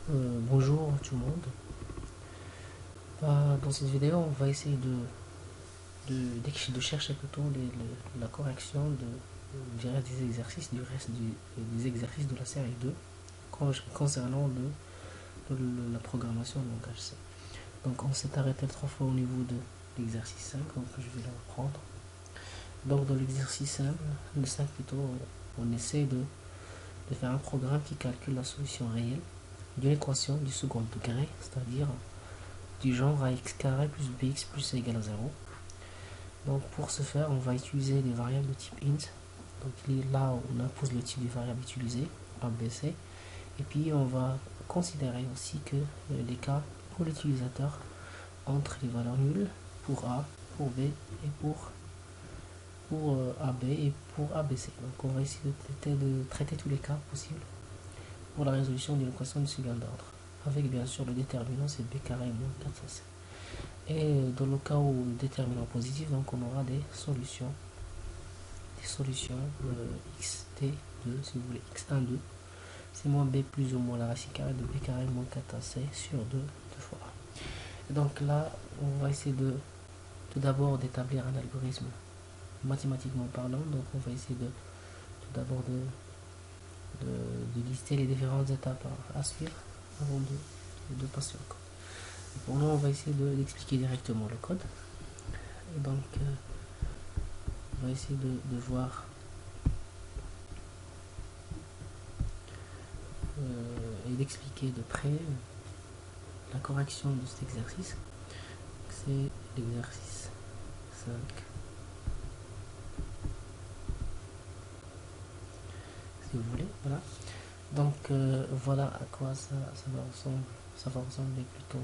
Bonjour tout le monde. Dans cette vidéo, on va essayer de chercher plutôt la correction des exercices du reste des exercices de la série 2 concernant la programmation de langage C. Donc on s'est arrêté 3 fois au niveau de l'exercice 5, donc je vais le reprendre. Donc dans l'exercice 5, le 5 plutôt, on essaie de faire un programme qui calcule la solution réelle d'une équation du second degré, c'est-à-dire du genre ax carré plus bx plus c égale à 0. Donc pour ce faire, on va utiliser des variables de type int. Donc là, on impose le type des variables utilisées, a, b, c. Et puis on va considérer aussi que les cas où l'utilisateur entre les valeurs nulles pour a, pour b et pour ab et pour abc. Donc on va essayer de traiter tous les cas possibles pour la résolution d'une équation de second ordre, avec bien sûr le déterminant c'est b carré moins 4c. Et dans le cas où le déterminant positif, donc on aura des solutions xt2, si vous voulez, x1, 2, c'est moins b plus ou moins la racine carrée de b carré moins 4ac sur 2 fois a. Et donc là, on va essayer tout d'abord d'établir un algorithme mathématiquement parlant. Donc on va essayer tout d'abord de lister les différentes étapes à suivre avant de passer au code. Pour nous, on va essayer d'expliquer directement le code. Et donc, on va essayer de voir et d'expliquer de près la correction de cet exercice. C'est l'exercice 5. Si vous voulez, voilà. Donc, voilà à quoi ça va ressembler plutôt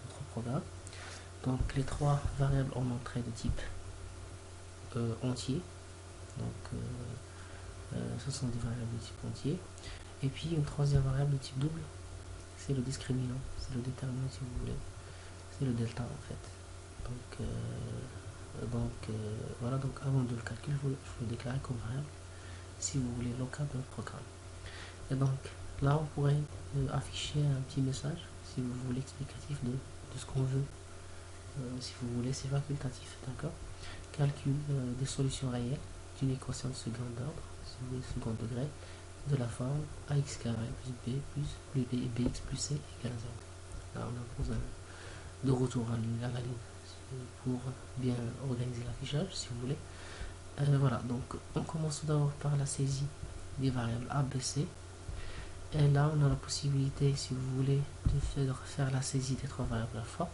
notre programme. Donc, les trois variables en entrée de type entier. Donc, ce sont des variables de type entier. Et puis, une troisième variable de type double, c'est le discriminant, c'est le déterminant si vous voulez. C'est le delta en fait. Voilà, donc avant de le calculer, je vous déclarer comme variable si vous voulez local de notre programme. Et donc là, on pourrait afficher un petit message si vous voulez explicatif de ce qu'on veut. Si vous voulez, c'est facultatif, d'accord. Calcul des solutions réelles d'une équation de second ordre, si vous voulez, second degré, de la forme ax carré plus b plus bx plus c égale à 0. Là, on impose de retour à la ligne pour bien organiser l'affichage, si vous voulez. Voilà, donc on commence tout d'abord par la saisie des variables a, b, c. Et là, on a la possibilité, si vous voulez, de faire la saisie des trois variables à la fois,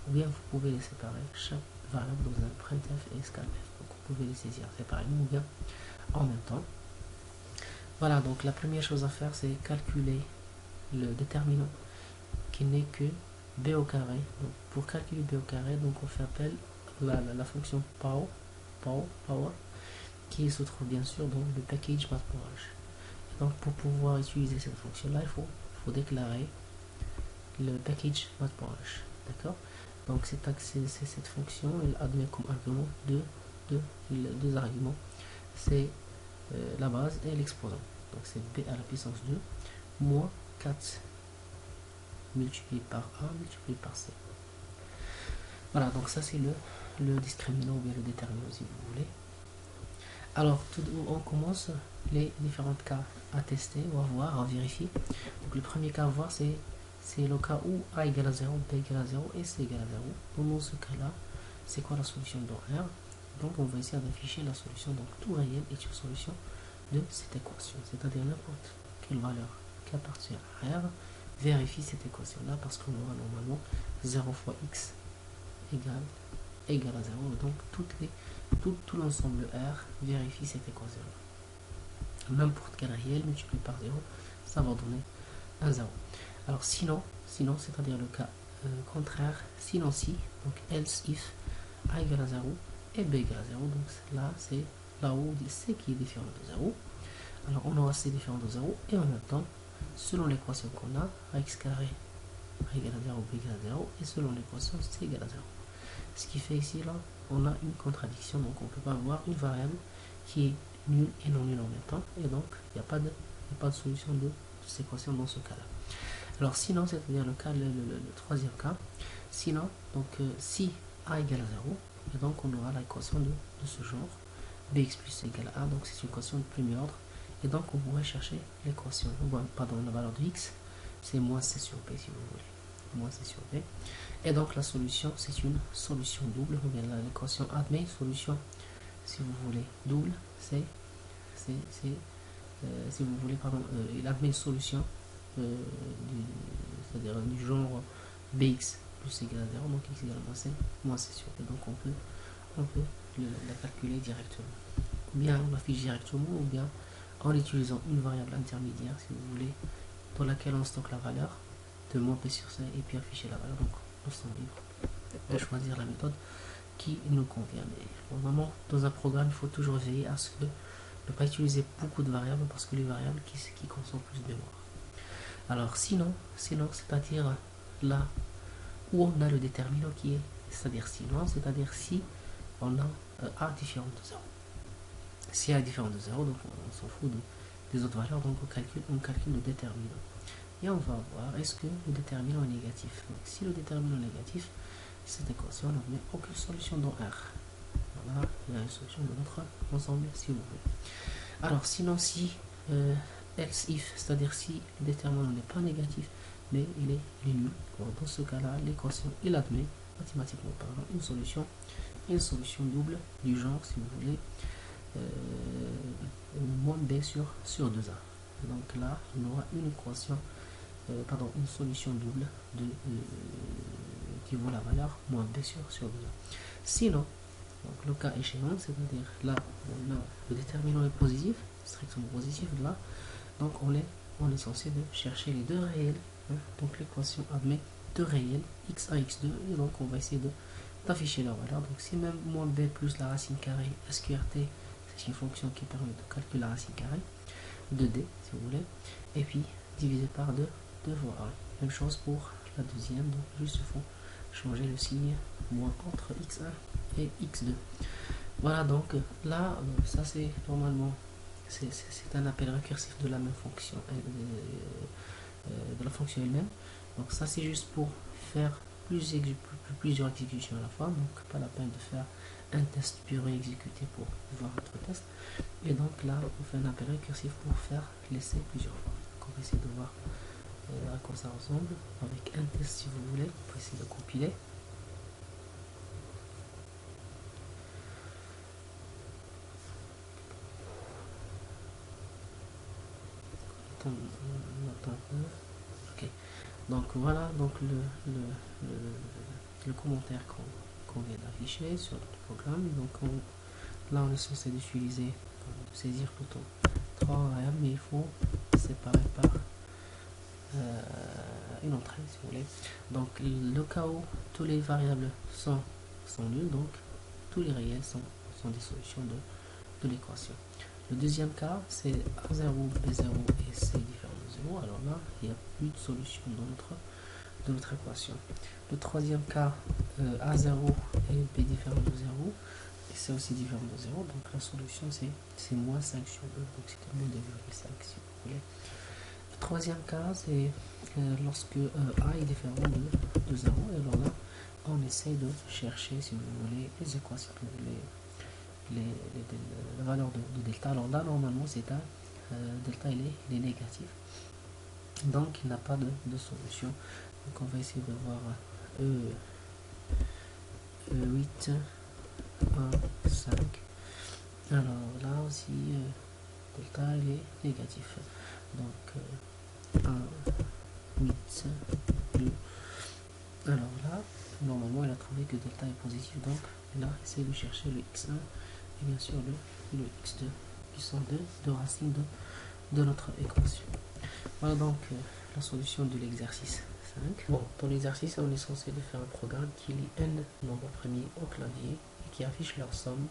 ou bien vous pouvez les séparer, chaque variable dans un printf et scanf. Donc vous pouvez les saisir séparément ou bien en même temps. Voilà, donc la première chose à faire, c'est calculer le déterminant qui n'est que b au carré. Donc pour calculer b au carré, donc on fait appel à la fonction power, qui se trouve bien sûr dans le package matplotlib. Donc pour pouvoir utiliser cette fonction là, il faut déclarer le package matplotlib, d'accord. Donc c'est cette fonction, elle admet comme argument deux arguments, c'est la base et l'exposant. Donc c'est b à la puissance 2 moins 4 multiplié par a multiplié par c. Voilà, donc ça c'est le discriminant ou bien le déterminant si vous voulez. Alors, on commence les différents cas à tester ou à voir, à vérifier. Donc le premier cas à voir, c'est le cas où a égale à 0, b égale à 0 et c égale à 0. Donc dans ce cas-là, c'est quoi la solution de R? Donc on va essayer d'afficher la solution. Donc tout réel est une solution de cette équation, c'est-à-dire n'importe quelle valeur qui appartient à R, vérifie cette équation-là parce qu'on aura normalement 0 fois x égale à 0. Donc tout l'ensemble R vérifie cette équation-là. N'importe quel réel multiplié par 0, ça va donner un 0. Alors sinon c'est-à-dire le cas contraire, sinon si, donc else if a égale à 0 et b égale à 0, donc là c'est là où c qui est différent de 0. Alors on aura c différent de 0 et en même temps, selon l'équation qu'on a, x carré a égale à 0, b égale à 0, et selon l'équation c égale à 0. Ce qui fait ici, là, on a une contradiction, donc on ne peut pas avoir une variable qui est nulle et non nulle en même temps, et donc il n'y a pas de solution de cette équation dans ce cas-là. Alors sinon, c'est-à-dire le troisième cas, sinon, donc si a égale à 0, et donc on aura l'équation de ce genre, bx plus c égale à a, donc c'est une équation de premier ordre, et donc on pourrait chercher l'équation, pardon, la valeur de x, c'est moins c sur b si vous voulez, moins c sur b, et donc la solution, c'est une solution double, ou bien l'équation admet solution, si vous voulez, double, si vous voulez, pardon, il admet une solution, c'est-à-dire du genre bx plus égale à 0, donc x égale à moins c sur b, donc on peut la calculer directement. Ou bien on l'affiche directement, ou bien en utilisant une variable intermédiaire, si vous voulez, dans laquelle on stocke la valeur de moins p sur c, et puis afficher la valeur, donc on s'en libre de choisir la méthode qui nous convient. Mais normalement, dans un programme, il faut toujours veiller à ce que ne pas utiliser beaucoup de variables, parce que les variables qui consomment plus de mémoire. Alors sinon c'est-à-dire là où on a le déterminant qui est, c'est-à-dire sinon, c'est-à-dire si on a a différent de 0. Si a est différent de 0, donc on s'en fout des autres valeurs, donc on calcule le déterminant. Et on va voir est-ce que le déterminant est négatif. Donc si le déterminant est négatif, cette équation n'a aucune solution dans R. Voilà, il y a une solution de notre ensemble si vous voulez. Alors sinon si else if, c'est-à-dire si le déterminant n'est pas négatif, mais il est nul, bon, dans ce cas-là, l'équation il admet mathématiquement parlant une solution double du genre, si vous voulez, moins b sur 2a. Donc là, on aura une équation, une solution double qui vaut la valeur moins b sur 2a. Sinon, donc le cas échéant, c'est-à-dire là, le déterminant est positif, strictement positif là, donc on est censé de chercher les deux réels, hein. Donc l'équation admet deux réels, x1, x2, et donc on va essayer d'afficher leur valeur. Donc c'est même moins b plus la racine carrée sqrt, c'est une fonction qui permet de calculer la racine carrée de d si vous voulez, et puis divisé par 2 fois 1. Même chose pour la deuxième, donc juste il faut changer le signe moins entre x1 et x2. Voilà, donc là, ça c'est normalement, c'est un appel récursif de la même fonction, de la fonction elle-même. Donc ça c'est juste pour faire plusieurs exécutions à la fois, donc pas la peine de faire un test pur et exécuté pour voir votre test. Et donc là, on fait un appel récursif pour faire l'essai plusieurs fois. Donc on va essayer de voir à quoi ça ressemble avec un test si vous voulez. On peut essayer de compiler. On attend un peu. Ok. Donc voilà, donc le commentaire qu'on vient d'afficher sur notre programme. Donc là on est censé d'utiliser, de saisir plutôt 3 variables, mais il faut séparer par une entrée si vous voulez. Donc le cas où tous les variables sont nulles, donc tous les réels sont des solutions de l'équation. Le deuxième cas, c'est A0, B0 et C différent de 0. Alors là, il n'y a plus de solution dans notre équation. Le troisième cas, A0 et B différent de 0, et C aussi différent de 0. Donc la solution, c'est moins 5 sur 2. Donc c'est moins 2,5 si vous voulez. Le troisième cas, c'est lorsque A est différent de 0. Et alors là, on essaie de chercher, si vous voulez, les équations, la valeur de delta. Alors là normalement c'est delta il est négatif, donc il n'a pas de solution. Donc on va essayer de voir E8 1 5. Alors là aussi delta il est négatif, donc 1 8 2. Alors là normalement il a trouvé que delta est positif, donc là essaye de chercher le x1 et bien sûr le x2 qui sont deux racines de notre équation. Voilà donc la solution de l'exercice 5. Bon, dans l'exercice on est censé de faire un programme qui lit n nombres premiers au clavier et qui affiche leur somme,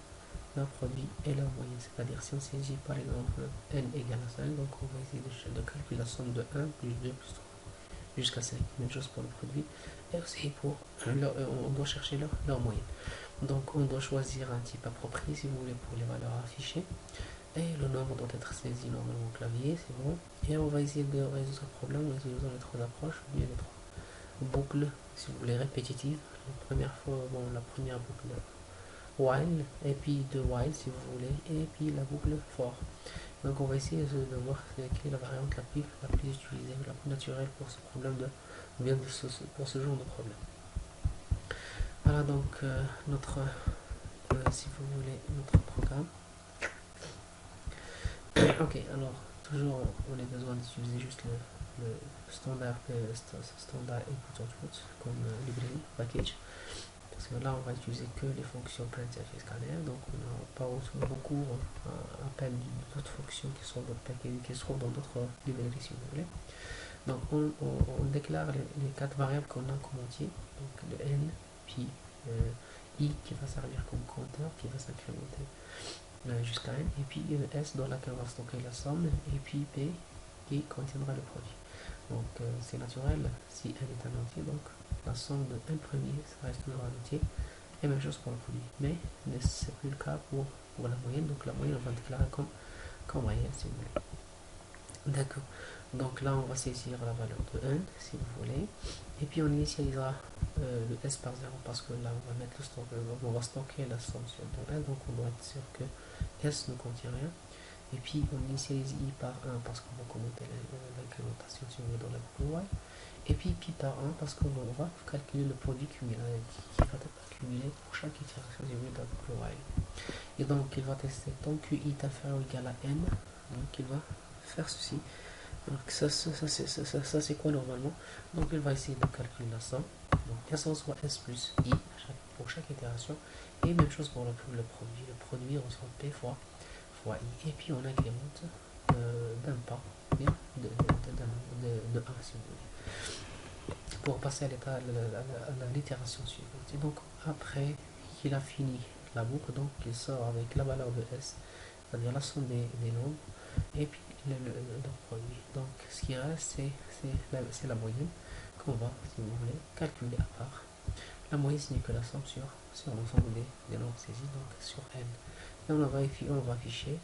leur produit et leur moyenne. C'est-à-dire si on saisit par exemple n égale à 5, donc on va essayer de calculer la somme de 1 plus 2 plus 3 jusqu'à 5. Même chose pour le produit. Et aussi pour on doit chercher leur moyenne. Donc on doit choisir un type approprié si vous voulez pour les valeurs affichées. et le nombre doit être saisi normalement au clavier, c'est bon. Et on va essayer de résoudre ce problème en utilisant les trois approches, ou bien les trois boucles, si vous voulez, répétitives. La première fois, bon, la première boucle while, et puis de while si vous voulez, et puis la boucle for. Donc on va essayer de voir quelle est la variante la plus utilisée, la plus naturelle pour ce problème bien pour ce genre de problème. Voilà donc notre, si vous voulez, notre programme. Ok, alors toujours on a besoin d'utiliser juste le standard input output comme librairie package, parce que là on va utiliser que les fonctions printf et scanner, donc on n'a pas beaucoup appel d'autres fonctions qui sont qui se trouvent dans d'autres librairies si vous voulez. Donc on déclare les quatre variables qu'on a comme entier, donc le n, puis i qui va servir comme compteur qui va s'incrémenter jusqu'à n, et puis s dans laquelle on va stocker la somme, et puis p qui contiendra le produit. Donc c'est naturel, si n est un entier, donc la somme de n premier ça reste toujours un entier, et même chose pour le produit. Mais c'est plus le cas pour la moyenne, donc la moyenne on va déclarer comme moyenne si vous voulez. D'accord, donc là on va saisir la valeur de n si vous voulez, et puis on initialisera le s par 0 parce que là on va mettre on va stocker la somme sur le n, donc on doit être sûr que s ne contient rien. Et puis on initialise i par 1 parce qu'on va commenter l'incrémentation si on veut dans la boucle while. Et puis pi par 1 parce qu'on va calculer le produit qui va être accumulé pour chaque itération si vous voulez dans la boucle while. Et donc il va tester tant que i est inférieur ou égal à n, donc il va faire ceci. Donc ça c'est quoi normalement? Donc il va essayer de calculer la somme. Donc s en soit s plus i pour chaque itération. Et même chose pour le produit. Le produit reçoit p fois i, et puis on incrémente d'un pas, bien de 1 si vous voulez, pour passer à l'itération suivante. Et donc après qu'il a fini la boucle, donc il sort avec la valeur de s, c'est-à-dire la somme des nombres, et puis le produit. Donc ce qui reste c'est la moyenne qu'on va, si vous voulez, calculer à part. La moyenne c'est que la somme sur l'ensemble des nombres saisis, donc sur n. Et on va afficher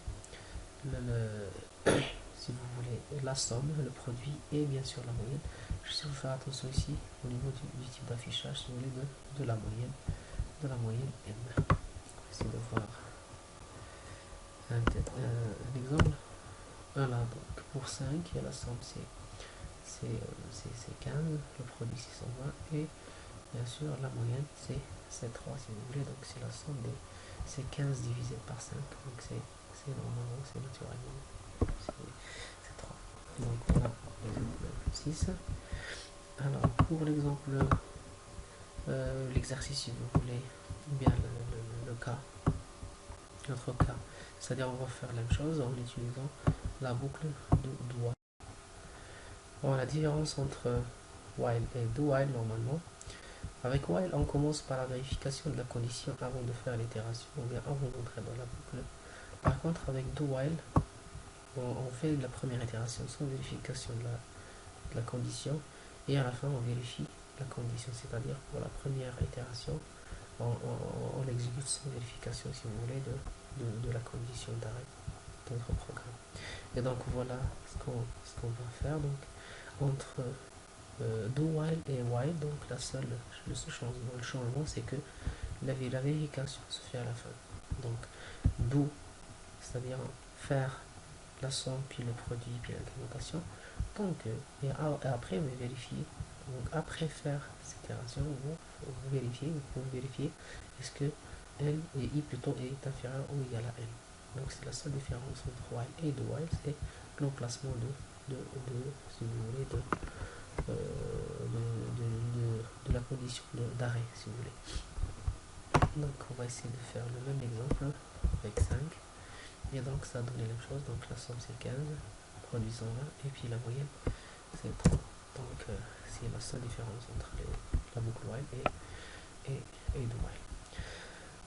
si vous voulez, la somme, le produit et bien sûr la moyenne. Juste vous faire attention ici au niveau du type d'affichage, si vous voulez, de la moyenne n. On va essayer de voir un exemple. Voilà, donc pour 5, la somme c'est 15, le produit c'est 120, et bien sûr la moyenne c'est 3 si vous voulez, donc c'est la somme c'est 15 divisé par 5, donc c'est normalement, c'est naturellement, c'est 3. Donc voilà l'exemple 6. Alors pour l'exemple, l'exercice si vous voulez, ou bien le cas, notre cas, c'est-à-dire on va faire la même chose en utilisant la boucle de while. Bon, la différence entre while et do while normalement, avec while on commence par la vérification de la condition avant de faire l'itération ou bien avant d'entrer dans la boucle. Par contre avec do while on fait la première itération sans vérification de la condition, et à la fin on vérifie la condition, c'est-à-dire pour la première itération on exécute sans vérification si vous voulez de la condition d'arrêt de notre programme. Et donc voilà ce qu'on va faire. Donc entre do while et while, donc le seul changement c'est que la vérification se fait à la fin. Donc do, c'est-à-dire faire la somme puis le produit puis l'incrémentation, donc et après vous vérifiez, donc après faire cette itération vous pouvez vérifier est-ce que n et i plutôt est inférieur ou égal à n. Donc c'est la seule différence entre while et do while, c'est l'emplacement si vous voulez de la condition d'arrêt si vous voulez. Donc on va essayer de faire le même exemple avec 5, et donc ça donne la même chose. Donc la somme c'est 15, produit 120, et puis la moyenne c'est 3. Donc c'est la seule différence entre la boucle while et do while.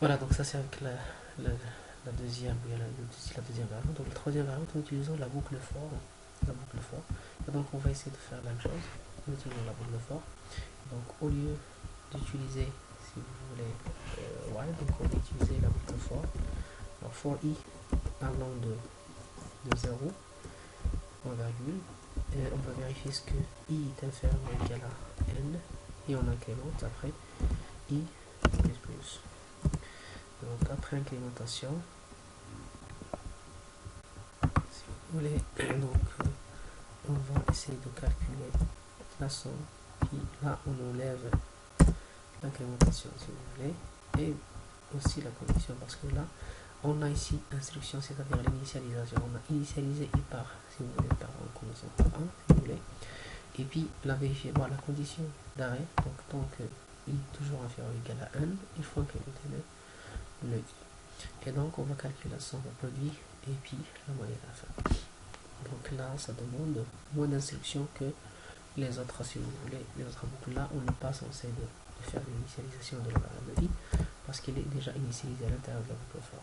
Voilà, donc ça c'est avec la deuxième variante. Donc la troisième variante en utilisant la boucle for. Et donc on va essayer de faire la même chose en utilisant la boucle for. Donc au lieu d'utiliser, si vous voulez, while, donc on va utiliser la boucle for. Alors for i, allant de 0 en virgule, et on va vérifier ce que i est inférieur ou égal à n, et on incrémente après i plus. Donc après incrémentation, si vous voulez, donc on va essayer de calculer la somme, puis là on enlève l'incrémentation si vous voulez, et aussi la condition, parce que là on a ici instruction, c'est-à-dire l'initialisation. On a initialisé i par, si vous voulez, par en commençant par 1, si vous voulez. Et puis la vérifier, bon, la condition d'arrêt, donc tant que i toujours inférieur ou égal à n, il faut incrémenter le i. Et donc on va calculer la somme au produit et puis la moyenne à la fin. Donc là ça demande moins d'instructions que les autres, si vous voulez, les autres boucles. Là on n'est pas censé de faire l'initialisation de la variable i parce qu'il est déjà initialisé à l'intérieur de la boucle for.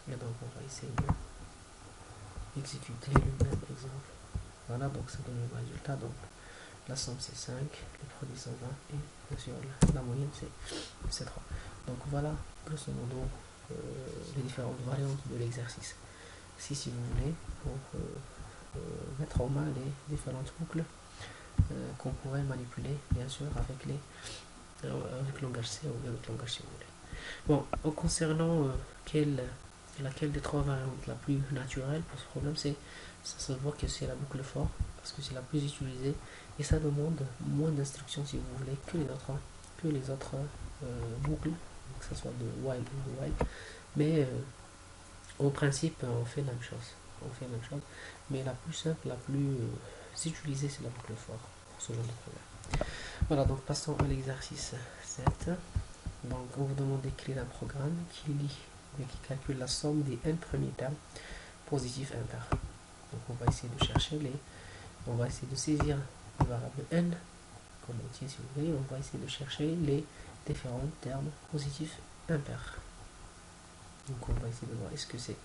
Et donc on va essayer d'exécuter le même exemple. Voilà, donc ça donne le même résultat. Donc la somme c'est 5, le produit 120 et bien sûr la moyenne c'est 3. Donc voilà grosso modo les différentes variantes de l'exercice. Si vous voulez, pour mettre en main les différentes boucles qu'on pourrait manipuler bien sûr avec langage C ou avec langage si vous voulez. Bon, en concernant laquelle des trois variantes la plus naturelle pour ce problème, ça se voit que c'est la boucle for, parce que c'est la plus utilisée, et ça demande moins d'instructions si vous voulez que les autres boucles, que ce soit de while ou de while, mais au principe on fait la même chose, mais la plus simple, la plus utilisée, c'est la boucle for pour ce genre de problème. Voilà, donc passons à l'exercice 7. Donc on vous demande d'écrire un programme qui lit et qui calcule la somme des n premiers termes positifs impairs. Donc on va essayer de chercher on va essayer de saisir la variable n comme entier si vous voulez, on va essayer de chercher les différents termes positifs impairs. Donc on va essayer de voir est-ce que c'est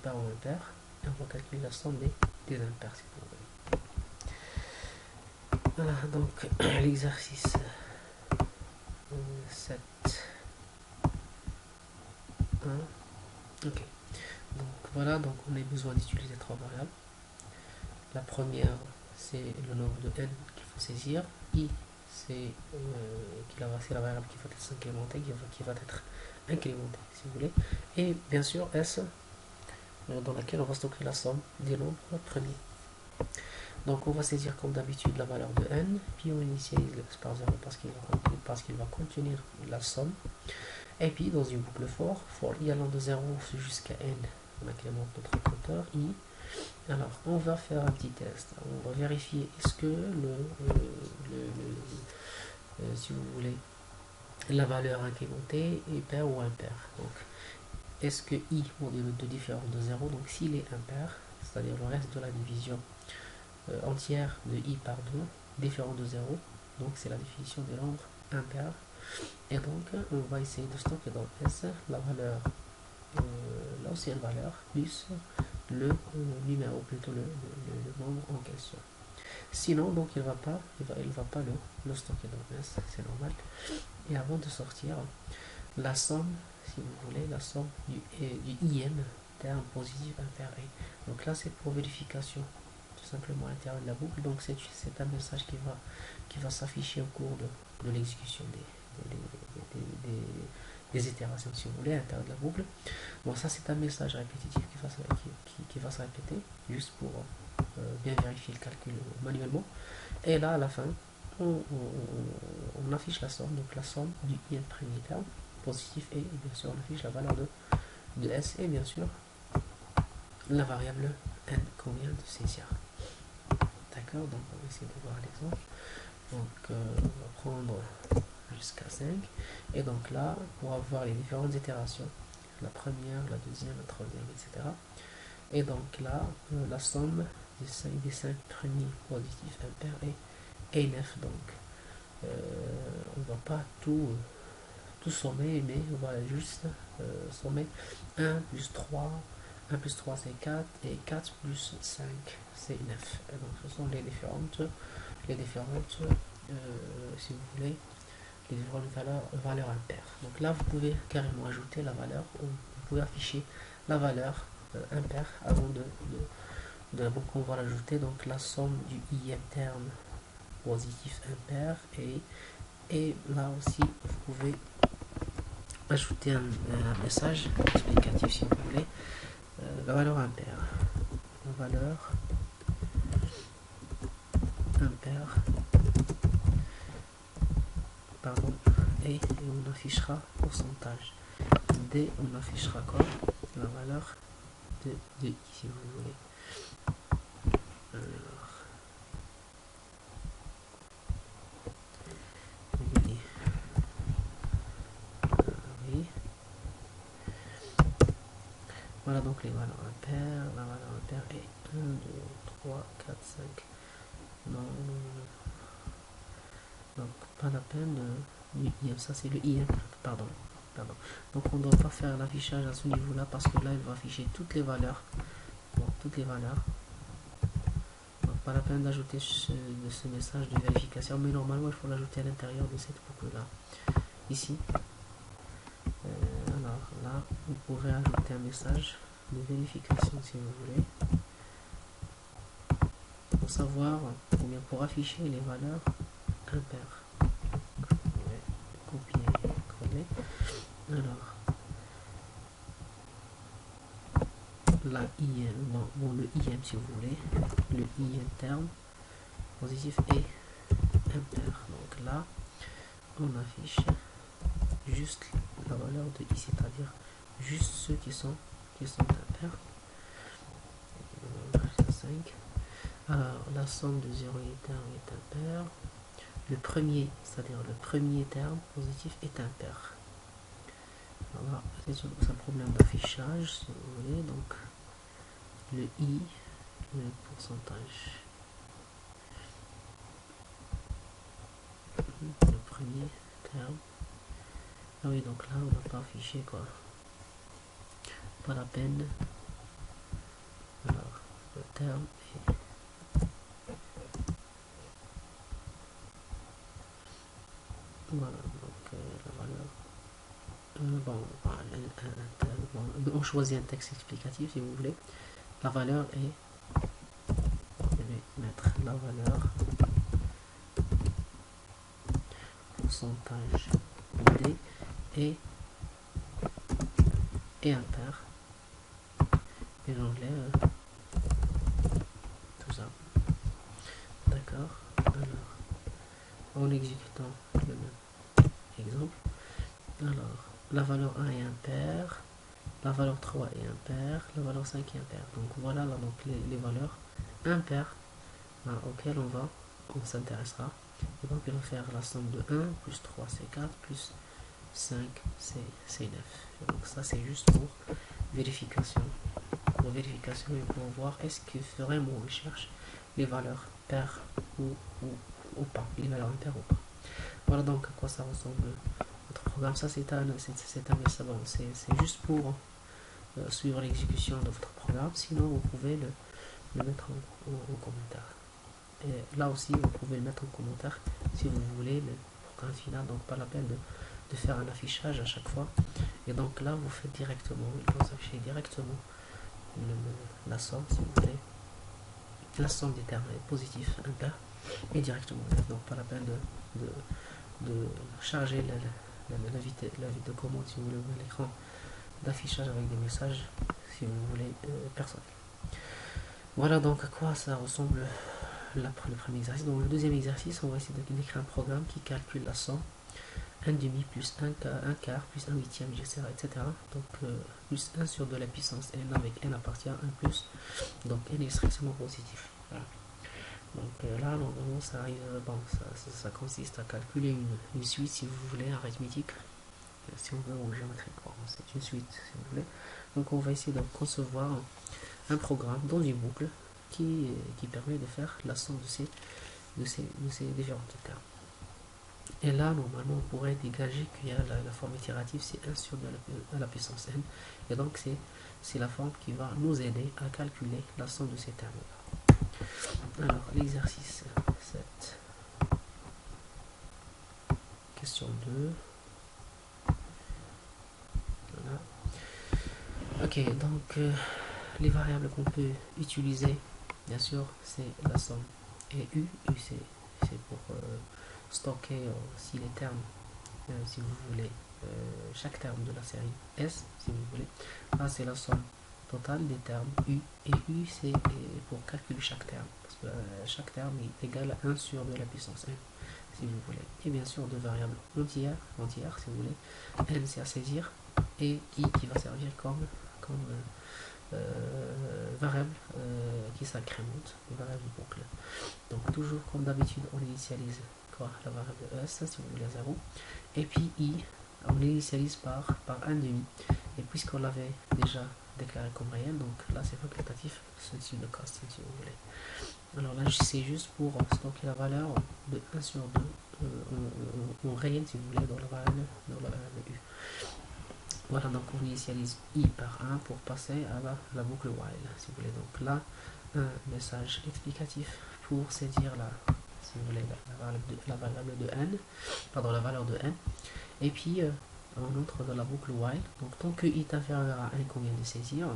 pair ou impair, et on va calculer la somme des impairs si vous voulez. Voilà, donc l'exercice 7. Ok, donc voilà, donc on a besoin d'utiliser trois variables. La première c'est le nombre de n qu'il faut saisir, i c'est la variable qui va être incrémentée, qui va être incrémentée si vous voulez, et bien sûr s dans laquelle on va stocker la somme des nombres premiers. Donc on va saisir comme d'habitude la valeur de n, puis on initialise le x par 0 parce qu'il va contenir la somme. Et puis dans une boucle for i allant de 0 jusqu'à n, on incrémente notre compteur i. Alors on va faire un petit test. On va vérifier est-ce que si vous voulez, la valeur incrémentée est pair ou impair. Donc est-ce que i, on est de différent de 0, donc s'il est impair, c'est-à-dire le reste de la division entière de i par 2, différent de 0, donc c'est la définition des nombres impairs. Et donc on va essayer de stocker dans S la valeur, l'ancienne valeur, plus le numéro, plutôt le nombre en question. Sinon donc il va pas le stocker dans S, c'est normal. Et avant de sortir la somme, si vous voulez, la somme du IM, terme positif impair et. Donc là c'est pour vérification tout simplement à l'intérieur de la boucle. Donc c'est un message qui va s'afficher au cours de l'exécution des itérations si vous voulez à l'intérieur de la boucle. Bon, ça c'est un message répétitif qui va se répéter juste pour bien vérifier le calcul manuellement. Et là à la fin on affiche la somme, donc la somme du i premier terme positif, et bien sûr on affiche la valeur de s et bien sûr la variable n qu'on vient de saisir. D'accord, donc on va essayer de voir l'exemple. Donc on va prendre jusqu'à 5, et donc là pour avoir les différentes itérations, la première, la deuxième, la troisième, etc. Et donc là la somme des 5 premiers positifs impairs est 9. Donc on ne va pas tout sommer, mais on va juste sommer 1 plus 3, 1 plus 3 c'est 4, et 4 plus 5 c'est 9. Et donc ce sont les différentes si vous voulez, les différentes valeurs impaires. Donc là vous pouvez carrément ajouter la valeur, ou vous pouvez afficher la valeur impair avant donc on va l'ajouter, donc la somme du ième terme positif impair, et là aussi vous pouvez ajouter un message explicatif si vous voulez. La valeur impair, la valeur impair, pardon, et on affichera pourcentage. D, on affichera quoi? La valeur de I si vous voulez. Alors, oui. Voilà donc les valeurs impaires. La valeur impaire est 1, 2, 3, 4, 5. Non, donc pas la peine du IM, ça c'est le IM, pardon. Donc on ne doit pas faire l'affichage à ce niveau là parce que là il va afficher toutes les valeurs. Bon, toutes les valeurs. Donc pas la peine d'ajouter ce message de vérification, mais normalement il faut l'ajouter à l'intérieur de cette boucle là. Ici. Alors là, vous pourrez ajouter un message de vérification si vous voulez. Pour savoir, ou bien pour afficher les valeurs impaires. Copier, coller. Alors, la IM, bon, le IM si vous voulez, le IM terme positif et impair. Donc là, on affiche juste la valeur de I, c'est-à-dire juste ceux qui sont impairs. 5. Alors, la somme de 0 et terme est impair. Le premier, c'est-à-dire le premier terme positif est impair. Voilà, c'est un problème d'affichage, si vous voulez. Donc, le I, le pourcentage. Le premier terme. Ah oui, donc là, on n'a pas affiché quoi. Pas la peine. Alors, le terme est... Voilà, donc la valeur. On choisit un texte explicatif si vous voulez. La valeur est, je vais mettre la valeur pourcentage D et impair. Et j'enlève tout ça. D'accord. Alors, en exécutant le même exemple. Alors, la valeur 1 est impair, la valeur 3 est impair, la valeur 5 est impair. Donc voilà là, donc les valeurs impaires auxquelles on s'intéressera. Et donc il va faire la somme de 1 plus 3 c'est 4 plus 5 c'est 9. Donc ça c'est juste pour vérification. Pour vérification et pour voir est-ce que vraiment on cherche les valeurs paires ou pas, les valeurs impaires ou pas. Voilà donc à quoi ça ressemble votre programme. Ça c'est un message, bon, c'est juste pour suivre l'exécution de votre programme. Sinon vous pouvez le mettre en commentaire. Et là aussi vous pouvez le mettre en commentaire si vous voulez le programme final. Donc pas la peine de faire un affichage à chaque fois. Et donc là vous faites directement, vous affichez directement la somme si vous voulez. La somme des termes est positif, impair, et directement. Donc pas la peine de charger la vitesse de commande si vous voulez, l'écran d'affichage avec des messages si vous voulez personnels. Voilà donc à quoi ça ressemble le premier exercice. Donc le deuxième exercice, on va essayer d'écrire un programme qui calcule la somme 1 demi plus 1 quart plus 1 huitième, etc. Donc plus 1 sur de la puissance n avec n appartient à 1 plus, donc n est strictement positif. Voilà. Donc là, normalement, ça arrive, bon, ça consiste à calculer une suite, si vous voulez, arithmétique, si on veut, en géométrie. Bon, c'est une suite, si vous voulez. Donc on va essayer de concevoir un programme dans une boucle qui permet de faire la somme de ces différents termes. Et là, normalement, on pourrait dégager qu'il y a la forme itérative, c'est 1 sur la puissance n. Et donc, c'est la forme qui va nous aider à calculer la somme de ces termes-là. Alors, l'exercice 7. Question 2. Voilà. Ok, donc, les variables qu'on peut utiliser, bien sûr, c'est la somme et U. U, c'est pour stocker aussi les termes, si vous voulez, chaque terme de la série S, si vous voulez. Là, c'est la somme totale des termes U. Et U, c'est pour calculer chaque terme. Parce que chaque terme est égal à 1 sur 2 à la puissance n, si vous voulez. Et bien sûr, deux variables entières, si vous voulez. N, c'est à saisir. Et I qui va servir comme variable qui s'incrémente, variable boucle. Donc toujours comme d'habitude, on initialise quoi, la variable S, si vous voulez, à 0. Et puis I, on l'initialise par 1 demi. Et puisqu'on l'avait déjà déclaré comme réel, donc là c'est facultatif, ce type de cas, si vous voulez. Alors là, c'est juste pour stocker la valeur de 1 sur 2 en réel, si vous voulez, dans la variable U. Voilà, donc on initialise I par 1 pour passer à la boucle while, si vous voulez. Donc là, un message explicatif pour saisir si vous voulez, la variable de n, pardon, la valeur de n. Et puis, on entre dans la boucle while. Donc tant que i est inférieur à 1 qu'on vient de saisir,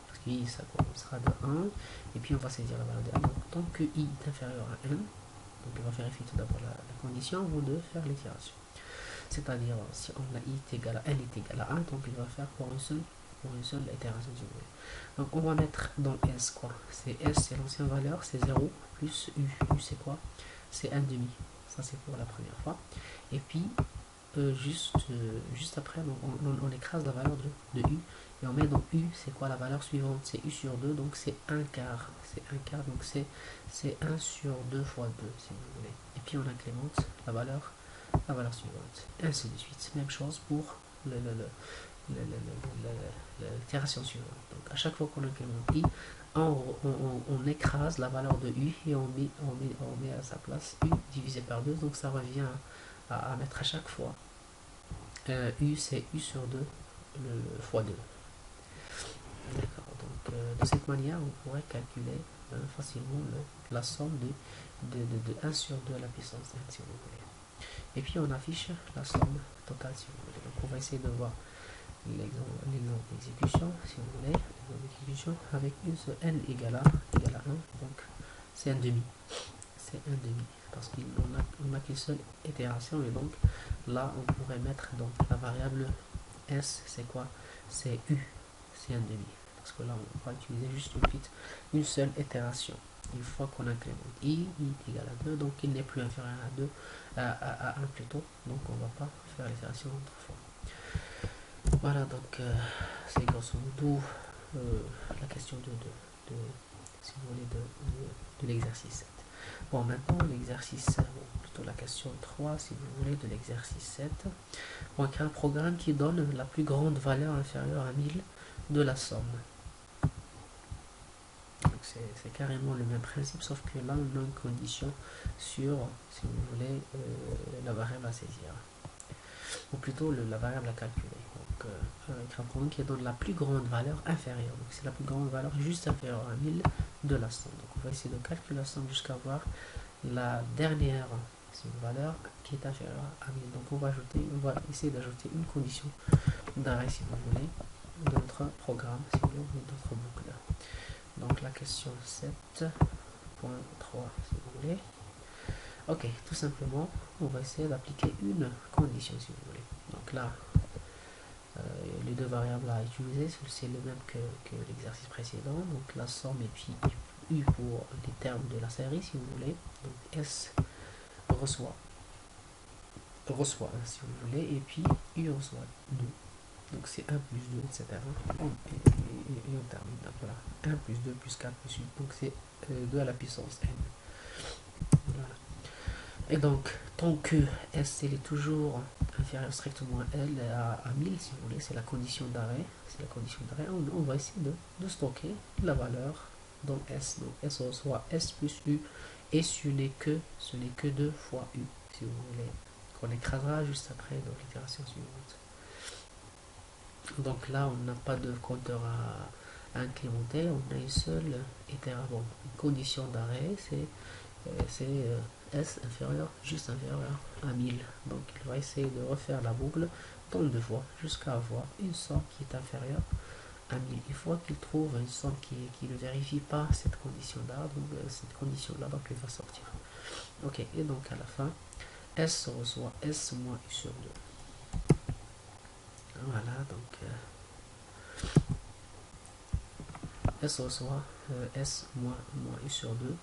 parce que i ça commencera de 1, et puis on va saisir la valeur de n. Donc tant que i est inférieur à n, donc on va vérifier tout d'abord la condition avant de faire l'itération. C'est-à-dire, si on a i est égal à n est égal à 1, donc il va faire pour une seule itération, si vous voulez. Donc on va mettre dans S quoi. C'est S, c'est l'ancienne valeur, c'est 0 plus U. U c'est quoi? C'est 1 demi. Ça c'est pour la première fois. Et puis, juste après, on écrase la valeur de U. Et on met dans U, c'est quoi la valeur suivante? C'est U sur 2, donc c'est 1 quart. C'est 1 quart, donc c'est 1 sur 2 fois 2, si vous voulez. Et puis on incrémente la valeur suivante. Ainsi de suite. Même chose pour l'itération suivante. Donc à chaque fois qu'on incrémente I, on écrase la valeur de U et on met à sa place U divisé par 2. Donc ça revient à mettre à chaque fois U, c'est U sur 2 fois 2. D'accord. Donc de cette manière, on pourrait calculer facilement la somme de 1 sur 2 à la puissance n, si vous voulez. Et puis on affiche la somme totale, si vous voulez. Donc on va essayer de voir l'exemple d'exécution, si vous voulez, l'exécution avec une seule n égale à 1, donc c'est un demi. C'est un demi, parce qu'on n'a qu'une seule itération, et donc là on pourrait mettre donc la variable s, c'est quoi? C'est u, c'est un demi, parce que là on va utiliser juste une seule itération. Une fois qu'on incrémente i est égal à 2, donc il n'est plus inférieur à 2, à 1 plutôt, donc on ne va pas faire l'itération entre fois. Voilà, donc c'est grosso modo la question si vous voulez, de l'exercice 7. Bon, maintenant l'exercice, plutôt la question 3, si vous voulez, de l'exercice 7. On crée un programme qui donne la plus grande valeur inférieure à 1000 de la somme. C'est carrément le même principe, sauf que là on a une condition sur, si vous voulez, la variable à saisir, ou plutôt la variable à calculer. Donc un programme qui donne la plus grande valeur inférieure, donc c'est la plus grande valeur juste inférieure à 1000 de la somme. Donc on va essayer de calculer la somme jusqu'à voir la dernière valeur qui est inférieure à 1000. Donc on va essayer d'ajouter une condition d'arrêt, si vous voulez, de notre programme, si vous voulez, de notre boucle. Donc la question 7.3, si vous voulez. Ok, tout simplement, on va essayer d'appliquer une condition, si vous voulez. Donc là, les deux variables à utiliser, c'est le même que l'exercice précédent. Donc la somme et puis U pour les termes de la série, si vous voulez. Donc S reçoit 1, si vous voulez, et puis U reçoit 2. Donc c'est 1 plus 2, etc. Et on termine. Donc voilà, 1 plus 2 plus 4 plus 8. Donc c'est 2 à la puissance n. Voilà. Et donc, tant que S est toujours inférieur strictement à L à 1000, si vous voulez, c'est la condition d'arrêt. On va essayer de stocker la valeur dans S. Donc S reçoit S plus U, et ce n'est que 2 fois U, si vous voulez, qu'on écrasera juste après dans l'itération suivante. Donc là, on n'a pas de compteur à incrémenter, on a une seule itération. Bon, une condition d'arrêt, c'est S juste inférieur à 1000. Donc il va essayer de refaire la boucle dans 2 fois jusqu'à avoir une somme qui est inférieure à 1000. Il faut qu'il trouve une somme qui ne vérifie pas cette condition-là, donc il va sortir. Ok, et donc à la fin, S reçoit S moins U sur 2. Voilà, donc S reçoit S moins U sur 2.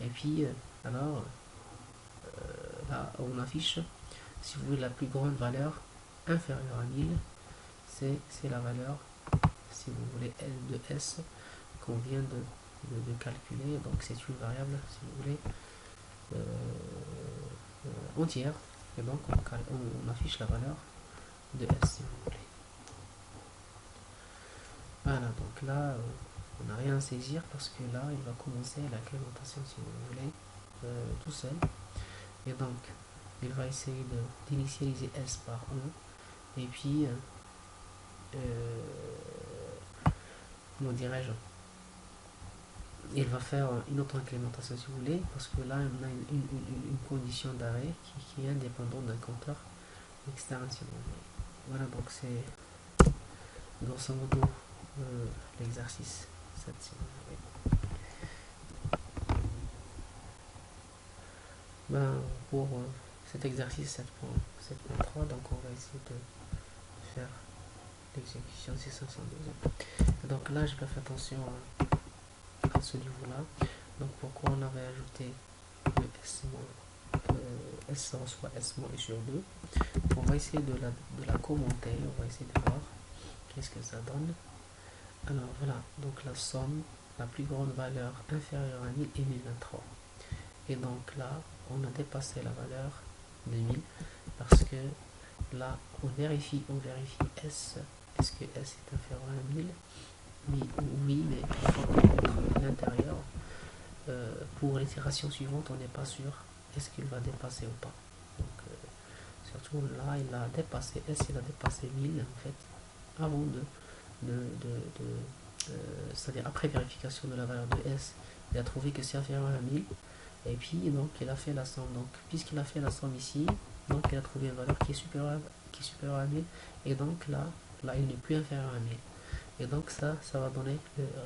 Et puis, alors, là, on affiche, si vous voulez, la plus grande valeur inférieure à 1000, c'est la valeur, si vous voulez, L de S qu'on vient de calculer. Donc c'est une variable, si vous voulez, entière. Et donc on affiche la valeur de S, si vous voulez. Voilà, donc là, on n'a rien à saisir parce que là, il va commencer l'incrémentation, si vous voulez, tout seul. Et donc, il va essayer d'initialiser S par 1. Et puis, comment dirais-je, il va faire une autre incrémentation si vous voulez, parce que là on a une condition d'arrêt qui est indépendante d'un compteur externe si vous voulez. Voilà, donc c'est grosso modo l'exercice 7 si vous voulez. Ben, pour cet exercice 7.3, donc on va essayer de faire l'exécution 6512. Donc là je vais faire attention à ce niveau là. Donc pourquoi on avait ajouté le S reçoit S moins sur 2. On va essayer de la commenter, on va essayer de voir qu'est-ce que ça donne. Alors voilà, donc la somme, la plus grande valeur inférieure à 1000 est 1023. Et donc là, on a dépassé la valeur de 1000 parce que là, on vérifie S. Est-ce que S est inférieur à 1000? Oui, mais il faut mettre l'intérieur. Pour l'itération suivante, on n'est pas sûr est-ce qu'il va dépasser ou pas. Donc, surtout là, il a dépassé S, il a dépassé 1000 en fait, avant c'est-à-dire après vérification de la valeur de S, il a trouvé que c'est inférieur à 1000. Et puis, donc, il a fait la somme. Donc, puisqu'il a fait la somme ici, donc, il a trouvé une valeur qui est supérieure à 1000. Et donc, là, il n'est plus inférieur à 1000. Et donc, ça va donner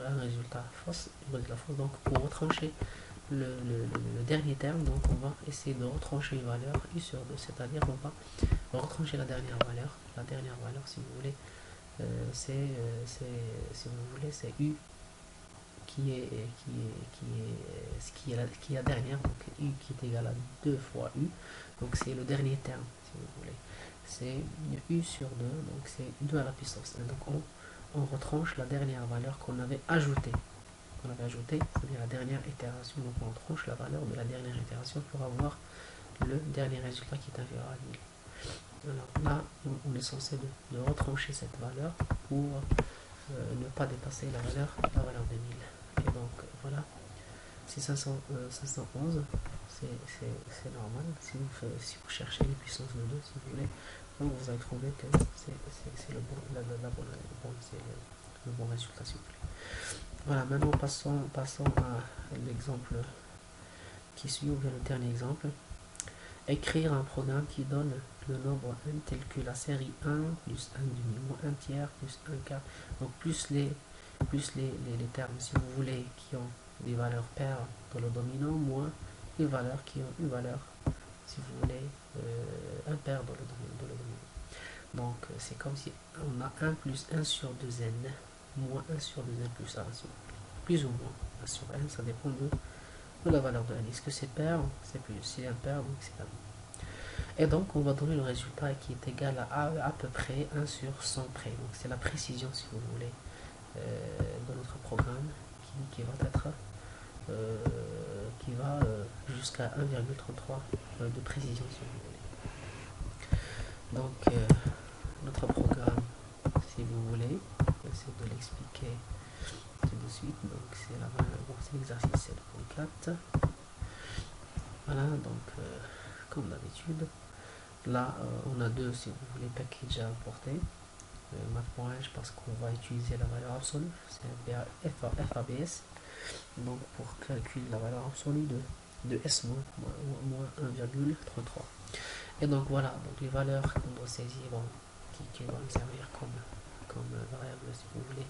un résultat fausse. Donc, pour retrancher le dernier terme, donc, on va essayer de retrancher une valeur U sur 2. C'est-à-dire, on va retrancher la dernière valeur. La dernière valeur, si vous voulez, si vous voulez, c'est U qui est la dernière, donc U qui est égal à 2 fois U, donc c'est le dernier terme, si vous voulez. C'est U sur 2, donc c'est 2 à la puissance 1. Donc on retranche la dernière valeur qu'on avait ajoutée. C'est-à-dire la dernière itération, donc on tranche la valeur de la dernière itération pour avoir le dernier résultat qui est inférieur à 1000. Alors là, on est censé de retrancher cette valeur pour ne pas dépasser la valeur de 1000. Et donc voilà, c'est 511, c'est normal. Si vous cherchez les puissances de 2, si vous voulez, donc vous allez trouver que c'est le bon résultat, s'il vous plaît. Voilà, maintenant passons à l'exemple qui suit, ou bien le dernier exemple. Écrire un programme qui donne le nombre n tel que la série 1 plus 1 demi, moins 1 tiers plus 1 quart, donc plus les termes, si vous voulez, qui ont des valeurs paires dans le dominant, moins les valeurs qui ont une valeur, si vous voulez, impaire dans le dominant. Donc c'est comme si on a 1 plus 1 sur 2n, moins 1 sur 2n plus 1 sur, plus ou moins 1 sur n, ça dépend de la valeur de n. Est-ce que c'est pair? C'est plus. Si c'est impair, donc c'est 1. Et donc on va donner le résultat qui est égal à peu près 1 sur 100 près. Donc c'est la précision, si vous voulez, de notre programme qui va être jusqu'à 1,33 de précision, si vous voulez. Donc notre programme, si vous voulez, c'est de l'expliquer tout de suite. Donc c'est l'exercice 7.4. Voilà, donc comme d'habitude, là on a deux, si vous voulez, packages à importer. Math.h parce qu'on va utiliser la valeur absolue, c'est FABS. Donc pour calculer la valeur absolue de S moins 1,33. Et donc voilà, donc les valeurs qu'on doit saisir, qui vont nous servir comme comme variable, si vous voulez,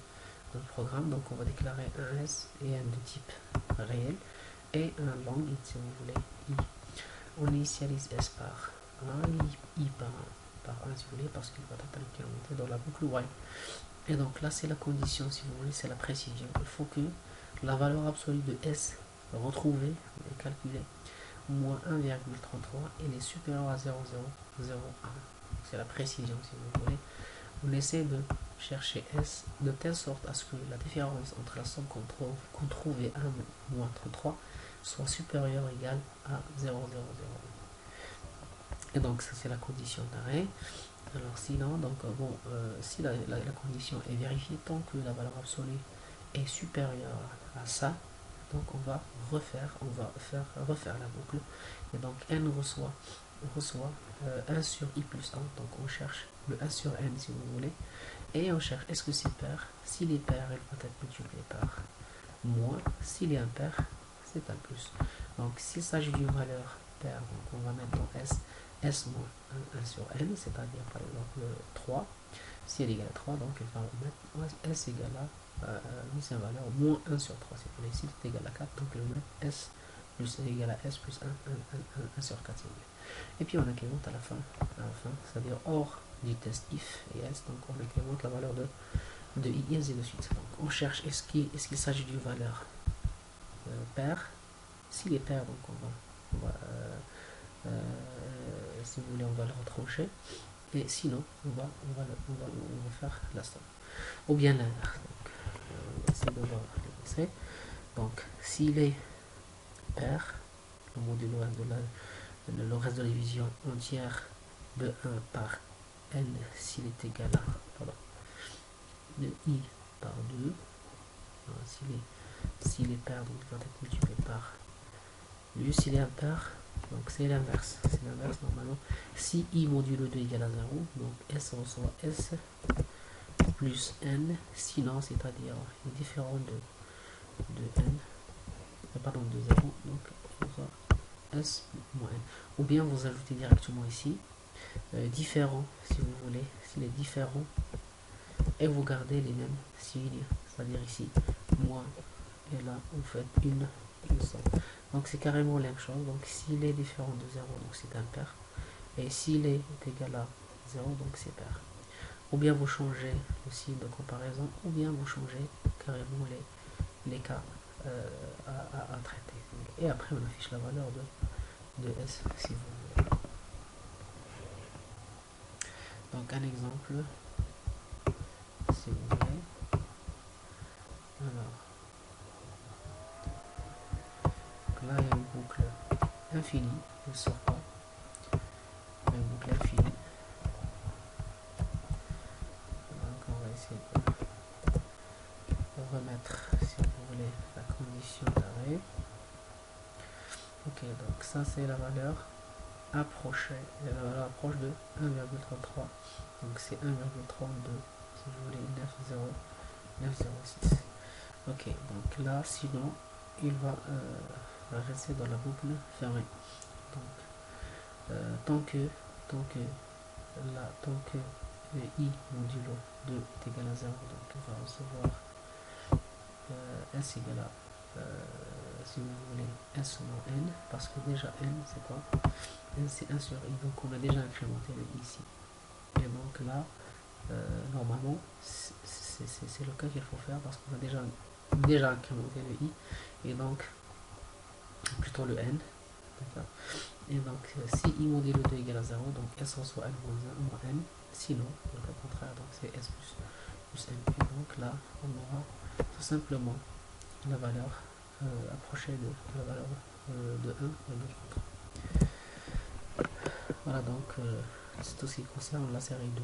dans le programme. Donc on va déclarer un S et n de type réel et un long, si vous voulez, I. On initialise S par 1, I par 1, si vous voulez, parce qu'il va être incrémenté dans la boucle while. Et donc là, c'est la condition, si vous voulez, c'est la précision. Il faut que la valeur absolue de S retrouvée et calculée moins 1,33 et est supérieure à 0,001. C'est la précision, si vous voulez. On essaie de chercher S de telle sorte à ce que la différence entre la somme qu'on trouve et 1 moins 33 soit supérieure ou égale à 0,001. Et donc ça c'est la condition d'arrêt. Alors sinon, donc si la condition est vérifiée tant que la valeur absolue est supérieure à ça, donc on va refaire la boucle. Et donc n reçoit 1 sur i plus 1, donc on cherche le 1 sur n si vous voulez, et on cherche est-ce que c'est pair. S'il est pair, il va être multiplié par moins. S'il est impair, c'est un plus. Donc s'il s'agit d'une valeur paire, donc on va mettre dans S moins 1 sur n, c'est-à-dire par exemple 3. Si elle est égale à 3, donc elle va mettre S égale à l'ancienne valeur moins 1 sur 3. Si vous voulez, si c'est égal à 4, donc elle va mettre S plus égal à S plus 1 sur 4 si vous voulez. Et puis on incrémente à la fin, c'est-à-dire hors du test if et else, donc on incrémente la valeur de i et ainsi de suite. Donc on cherche est-ce qu'il s'agit d'une valeur paire. S'il est paire, donc on va si vous voulez, on va le retrancher, et sinon on va faire la somme, ou bien l'inverse. Donc on va essayer de voir l'extrait. Donc s'il est pair, le modulo le reste de la division entière de 1 par n s'il est égal à de i par 2. S'il est pair, donc il va être multiplié par lui. S'il est impair, donc c'est l'inverse. C'est l'inverse normalement. Si i modulo 2 égale à 0, donc s reçoit s plus n, sinon c'est-à-dire il est différent de n, pardon, de 0, donc il reçoit s moins n. Ou bien vous ajoutez directement ici différent, si vous voulez, s'il est différent, et vous gardez les mêmes signes, c'est-à-dire ici moins, et là vous faites une somme. Donc c'est carrément la même chose. Donc s'il est différent de 0, donc c'est impair, et s'il est égal à 0, donc c'est pair. Ou bien vous changez le signe de comparaison, ou bien vous changez carrément les cas à traiter. Et après on affiche la valeur de S si vous voulez. Donc un exemple, si vous voulez. Alors, donc là il y a une boucle infinie, elle ne sort pas. Une boucle infinie. Donc on va essayer de remettre, si vous voulez, la condition d'arrêt. Ok, donc ça c'est la valeur approchée, la valeur approche de 1,33. Donc c'est 1,32, si vous voulez, 9,06. Ok, donc là sinon il va rester dans la boucle fermée. Donc tant que i modulo 2 est égal à 0, donc il va recevoir s égale à si vous voulez s moins n, parce que déjà n c'est quoi? N c'est 1 sur i, donc on a déjà incrémenté le i ici. Et donc là normalement c'est le cas qu'il faut faire, parce qu'on a déjà incrémenté le i, et donc plutôt le n, d'accord. Et donc si i modulo 2 égale à 0, donc s reçoit n moins 1 moins n, sinon le cas contraire, donc c'est s plus n. Et donc là on aura tout simplement la valeur approchée de la valeur de 1 et de 3. Voilà, donc c'est tout ce qui concerne la série 2.